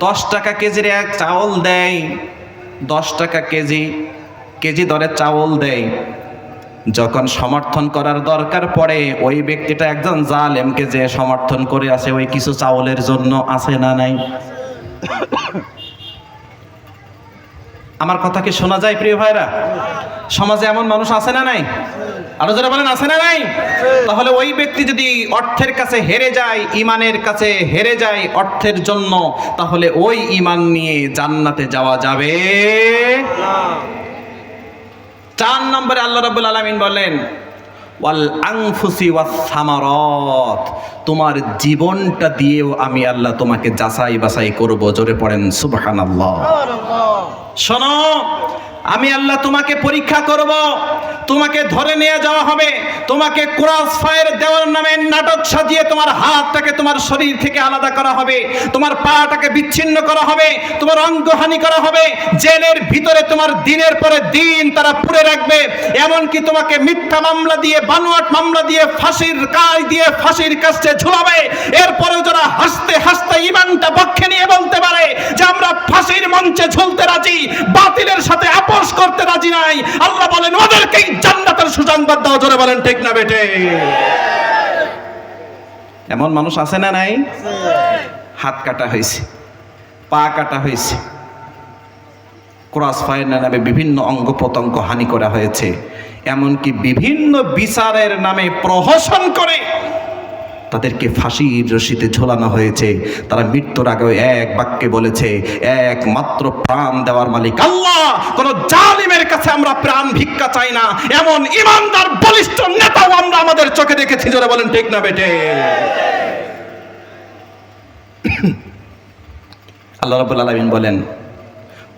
10 টাকা কেজির এক চাউল দেয়, 10 টাকা কেজি দরে চাউল দেয়। যখন সমর্থন করার দরকার পড়ে ওই ব্যক্তিটা একজন জালেমকে যে সমর্থন করে আসে ওই কিছু চাউলের জন্য, আছে না নাই? আমার কথা কি শোনা যায় প্রিয় ভাইরা? সমাজে এমন মানুষ আছে না নাই? আরো যারা বলেন আছে না নাই? তাহলে ওই ব্যক্তি যদি অর্থের কাছে হেরে যায়, ইমানের কাছে হেরে যায় অর্থের জন্য, তাহলে ওই ইমান নিয়ে জান্নাতে যাওয়া যাবে না। 4 নম্বরে আল্লাহ রাব্বুল আলামিন বলেন ওয়াল আনফুসি ওয়াস সামারাত, তোমার জীবনটা দিয়েও আমি আল্লাহ তোমাকে যাচাই বাছাই করব। জোরে পড়েন সুবহানাল্লাহ। শোনো, আমি আল্লাহ তোমাকে পরীক্ষা করব, তোমাকে ধরে নিয়ে যাওয়া হবে, তোমাকে ক্রস ফায়ার দেওয়ার নামে নাটক সাজিয়ে তোমার হাতটাকে তোমার শরীর থেকে আলাদা করা হবে, তোমার পাটাকে বিচ্ছিন্ন করা হবে, তোমার অঙ্গহানি করা হবে, জেলের ভিতরে তোমার দিনের পরে দিন তারা পুরে রাখবে, এমনকি তোমাকে মিথ্যা মামলা দিয়ে, বানোয়াট মামলা দিয়ে, ফাঁসির কাজ দিয়ে ফাঁসির কাছে ঝুলাবে। এরপরেও যারা হাসতে হাসতে ইমানটা পক্ষে নিয়ে বলতে পারে যে আমরা ফাঁসির মঞ্চে ঝুলতে রাজি, বাতিলের সাথে আপোষ করতে রাজি নাই, আল্লাহ বলেন ওদেরকেই জান্নাতের সুসংবাদ দাও। জোরে বলেন ঠিক না বেটে? এমন মানুষ আছে না নাই? হাত কাটা হয়েছে, পা কাটা হয়েছে, ক্রস ফায়ার নামে বিভিন্ন অঙ্গ প্রত্যঙ্গ হানি করা হয়েছে, এমনকি বিভিন্ন বিচারের নামে প্রহসন করে তাদেরকে ফাঁসির রশিতে ঝোলানো হয়েছে। তারা মৃত্যুর আগে এক বাক্যে বলেছে একমাত্র প্রাণ দেওয়ার মালিক আল্লাহ, কোন জালিমের কাছে আমরা প্রাণ ভিক্ষা চাই না। এমন ইমানদার বলিষ্ঠ নেতাও আমরা আমাদের চোখে দেখেছি। জোরে বলেন ঠিক না বেটে? আল্লাহ রাব্বুল আলামিন বলেন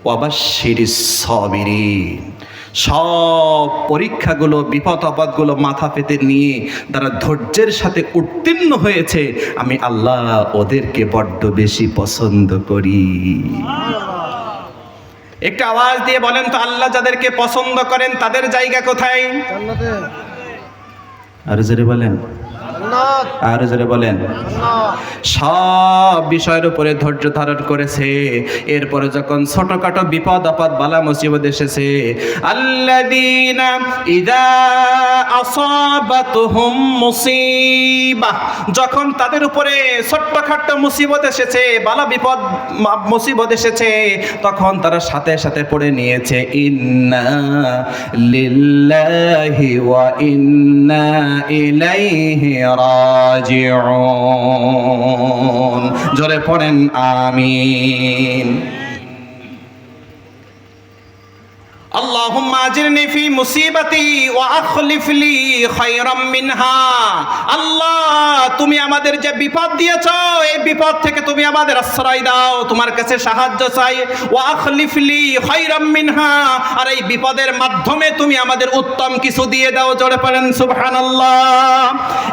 ওয়াবাশশিরিস সাবিরিন, সব পরীক্ষাগুলো, বিপদ আপদগুলো মাথা পেতে নিয়ে যারা ধৈর্যের সাথে উত্তীর্ণ হয়েছে, আমি আল্লাহ ওদেরকে বড্ড বেশি পছন্দ করি। একটা আওয়াজ দিয়ে বলেন তো, আল্লাহ যাদেরকে পছন্দ করেন তাদের জায়গা কোথায়? জান্নাতে। আর জোরে বলেন, আর জোরে বলেন। সব বিষয়ের উপরে ধৈর্য ধারণ করেছে। এরপরে যখন ছোটখাটো বিপদ আপদ বালা মুসিবত এসেছে, আল্লাযীনা ইযা আসাবাতুহুম মুসিবা, যখন তাদের উপরে ছোটখাটো মুসিবত এসেছে, বালা বিপদ মুসিবত এসেছে, তখন তারা সাথে সাথে পড়ে নিয়েছে ইন্না লিল্লাহি ওয়া ইন্না ইলাইহি রাজিউন। জোরে পড়েন আমিন। আল্লাহুম্মা আজিরনি ফি মুসিবাতি ওয়া আখলিফ লি খায়রাম মিনহা। আল্লাহ, তুমি আমাদের যে বিপদ দিয়েছো এই বিপদ থেকে তুমি আমাদের আশ্রয় দাও, তোমার কাছে সাহায্য চাই। ওয়া আখলিফ লি খায়রাম মিনহা, আর এই বিপদের মাধ্যমে তুমি আমাদের উত্তম কিছু দিয়ে দাও। জোরে পড়েন সুবহানাল্লাহ।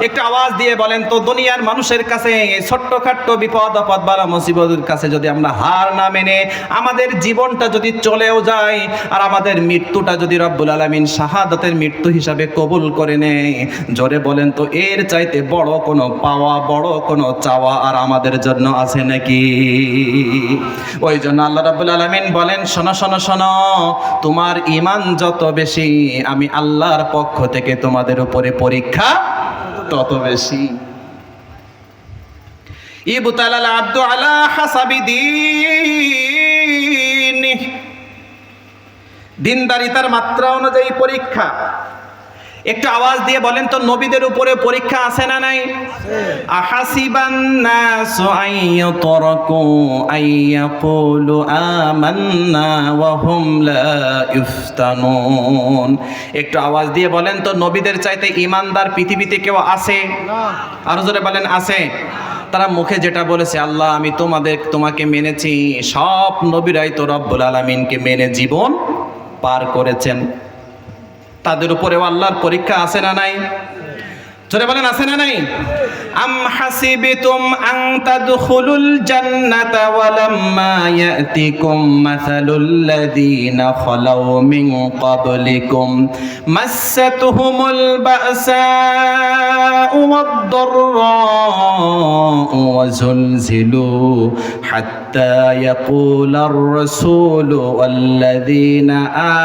একটা আওয়াজ দিয়ে বলেন তো, দুনিয়ার মানুষের কাছে এই ছোট্টখাট্ট বিপদ আপদ বালা মুসিবতের কাছে যদি আমরা হার না মেনে আমাদের জীবনটা যদি চলেও যায়, আর আমাদের মৃত্যুটা যদি রব্বুল আলামিন শাহাদাতের মৃত্যু হিসাবে কবুল করে নেয়, জোরে বলেন তো এর চাইতে বড় কোনো পাওয়া, বড় কোনো চাওয়া আর আমাদের জন্য আছে নাকি? ওই জন্য আল্লাহ রাব্বুল আলামিন বলেন শোনো শোনো শোনো, তোমার ঈমান যত বেশি আমি আল্লাহর পক্ষ থেকে তোমাদের উপরে পরীক্ষা তত বেশি। ইবতালাল আব্দু আলা হাসাবি দীনিহি, দিনদারিতার মাত্রা অনুযায়ী পরীক্ষা। একটু আওয়াজ দিয়ে বলেন তো, নবীদের উপরে পরীক্ষা আছে না নাই? আহাসিবান নাসু আইয়ুতরাকু আইয়াকুলু আমান্না ওয়া হুম লা ইফতানুন। একটু আওয়াজ দিয়ে বলেন তো, নবীদের চাইতে ঈমানদার পৃথিবীতে কেউ আছে? আরো জোরে বলেন আছে? তারা মুখে যেটা বলেছে আল্লাহ আমি তোমাকে মেনেছি, সব নবীরাই তো রব্বুল আলামিনকে মেনে জীবন পার করেছেন। তাদের উপরেও আল্লাহর পরীক্ষা আছে না নাই? জোরে বলেন আছে না নাই? আম হাসিবতুম আন তাদখুলুল জান্নাতা ওয়ালাম্মা ইয়াতিকুম মাসালুল লাযীনা খালাউ মিন ক্বাবলিকুম মাসসাতুহুমুল বা'সাউ ওয়াদ-দাররাউ ওয়া যুলজিলু হাত্তা ইয়াকুলার রাসূলু ওয়াল্লাযীনা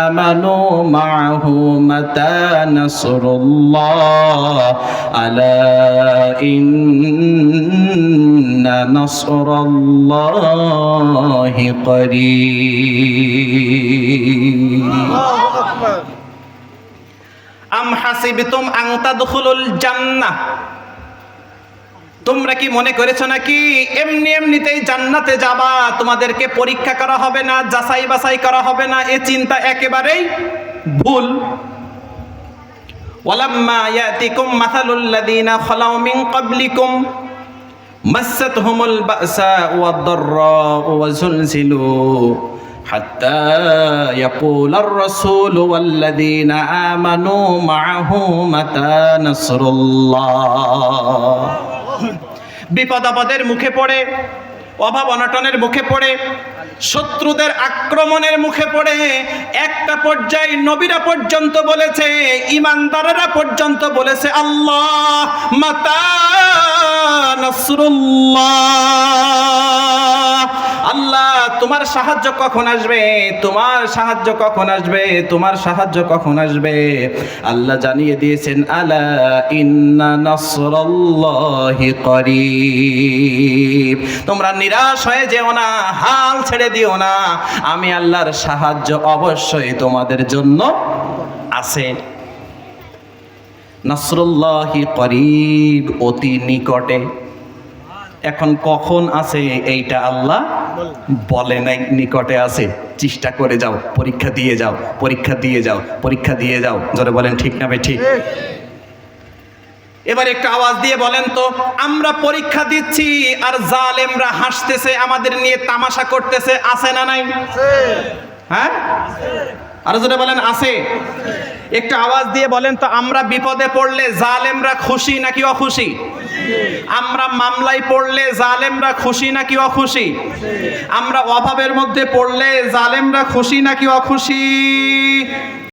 আমানু মা'আহু মাতা নাসরুল্লাহ আলা ইন্না নাসরাল্লাহি করিব। আম হাসিবতুম আন তাদখুলুল জান্নাহ, তোমরা কি মনে করেছো নাকি এমনি এমনিতেই জান্নাতে যাবা, তোমাদেরকে পরীক্ষা করা হবে না, যাচাই বাছাই করা হবে না? এ চিন্তা একেবারেই ভুল। ওয়ালাম্মা ইয়াতিকুম মাসালুল লাযীনা খালাউ মিন ক্বাবলিকুম মাসসাতহুমুল বা'সাউ ওয়াদ-দাররাউ ওয়া যুলজিলু হাত্তা ইয়াকুলার রাসূলু ওয়াল্লাযীনা আমানু মা'আহু মাতা নাসরুল্লাহ। বিপদ আপদের মুখে পড়ে, অভাব অনটনের মুখে পড়ে, শত্রুদের আক্রমণের মুখে পড়ে একটা পর্যায়ে নবীরা পর্যন্ত বলেছে, ঈমানদারেরা পর্যন্ত বলেছে, আল্লাহ মাতা নাসরুল্লাহ, আল্লাহ তোমার সাহায্য কখন আসবে, তোমার সাহায্য কখন আসবে, তোমার সাহায্য কখন আসবে? আল্লাহ জানিয়ে দিয়েছেন, আলা ইন্না নাসরাল্লাহি করিব। তোমরা নিরাশ হয়ে যেও না, হাল ছেড়ে দিও না, আমি আল্লাহর সাহায্য অবশ্যই তোমাদের জন্য আছে। নাসরুল্লাহি করিব, অতি নিকটে। এখন কখন আছে এইটা আল্লাহ বলে নাই, নিকটে আছে। চেষ্টা করে যাও, পরীক্ষা দিয়ে যাও, পরীক্ষা দিয়ে যাও, পরীক্ষা দিয়ে যাও। জোরে বলেন ঠিক না বেঠিক? এবার একটু আওয়াজ দিয়ে বলেন তো, আমরা পরীক্ষা দিচ্ছি আর জালেমরা হাসতেছে, আমাদের নিয়ে তামাশা করতেছে, আছে না নাই? হ্যাঁ, আর জোরে বলেন আছে। একটু আওয়াজ দিয়ে বলেন তো, আমরা বিপদে পড়লে জালেমরা খুশি নাকি অখুশি? আমরা মামলায় পড়লে জালেমরা খুশি নাকি অখুশি? আমরা অভাবের মধ্যে পড়লে জালেমরা খুশি নাকি অখুশি?